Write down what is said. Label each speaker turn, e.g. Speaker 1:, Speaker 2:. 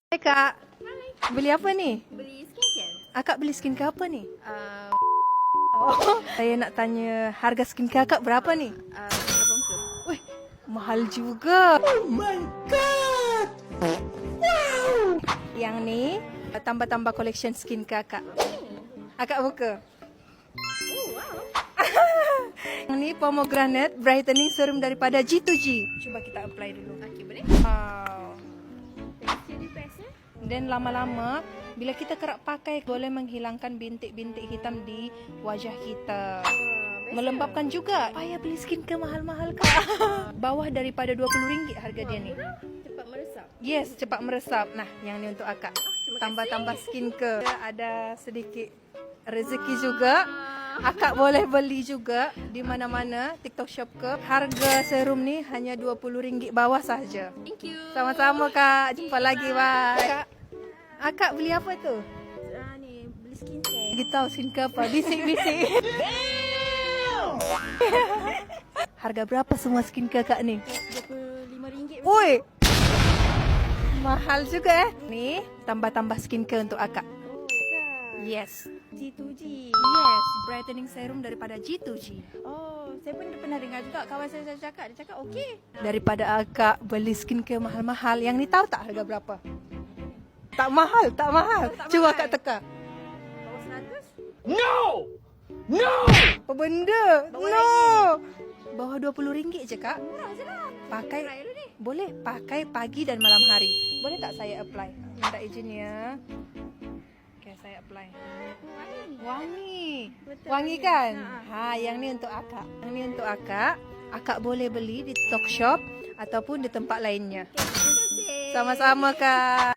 Speaker 1: Hai Kak, beli apa ni?
Speaker 2: Beli skincare.
Speaker 1: Akak beli skincare apa ni? Saya nak tanya harga skincare akak berapa ni?
Speaker 2: Berapa muka?
Speaker 1: Wih, mahal juga. Oh my god. Wow. Yang ni tambah-tambah collection skincare akak. Akak buka.
Speaker 2: Oh, wow.
Speaker 1: Yang ni pomegranate brightening serum daripada G2G. Cuba kita apply dulu.
Speaker 2: Okey, boleh?
Speaker 1: Wow.
Speaker 2: Sini press ya.
Speaker 1: Dan lama-lama bila kita kerap pakai boleh menghilangkan bintik-bintik hitam di wajah kita. Melembabkan juga. Payah beli skincare mahal-mahal Kak. Bawah daripada RM20 harga dia ni.
Speaker 2: Cepat meresap.
Speaker 1: Yes, cepat meresap. Nah, yang ni untuk akak. Tambah-tambah skincare. Ada sedikit rezeki juga. Akak boleh beli juga di mana-mana, TikTok Shop ke. Harga serum ni hanya RM20 bawah sahaja.
Speaker 2: Thank you.
Speaker 1: Sama-sama Kak. Jumpa lagi. Bye. Kak, akak beli apa tu?
Speaker 2: Ni beli skincare.
Speaker 1: Lagi tahu skincare apa? Bisik-bisik. Harga berapa semua skincare Kak ni?
Speaker 2: RM25.
Speaker 1: Oi. Mahal juga Ni tambah-tambah skincare untuk akak.
Speaker 2: Oh, kan.
Speaker 1: Yes.
Speaker 2: G2G.
Speaker 1: Yes, brightening serum daripada G2G.
Speaker 2: Oh, saya pun pernah dengar juga kawan saya cakap. Dia cakap okey.
Speaker 1: Daripada akak beli skincare mahal-mahal, yang ni tahu tak harga berapa? Tak mahal, tak mahal.
Speaker 2: tak
Speaker 1: Cuba
Speaker 2: mahal.
Speaker 1: akak teka.
Speaker 2: Bawah 100?
Speaker 3: No! No!
Speaker 1: Apa benda?
Speaker 2: Bawah
Speaker 1: No. Bawah RM20 je Kak.
Speaker 2: Murah je lah.
Speaker 1: Pakai
Speaker 2: Try dulu ni.
Speaker 1: boleh pakai pagi dan malam hari. Boleh tak saya apply? Minta izin ya. Okay, saya apply.
Speaker 2: Wangi.
Speaker 1: Wangi.
Speaker 2: Betul,
Speaker 1: Wangi
Speaker 2: wangi.
Speaker 1: kan?
Speaker 2: Ha.
Speaker 1: Yang ni untuk akak. Yang ni untuk akak. Akak boleh beli di TikTok Shop ataupun di tempat lainnya.
Speaker 2: Terima kasih.
Speaker 1: Sama-sama Kak.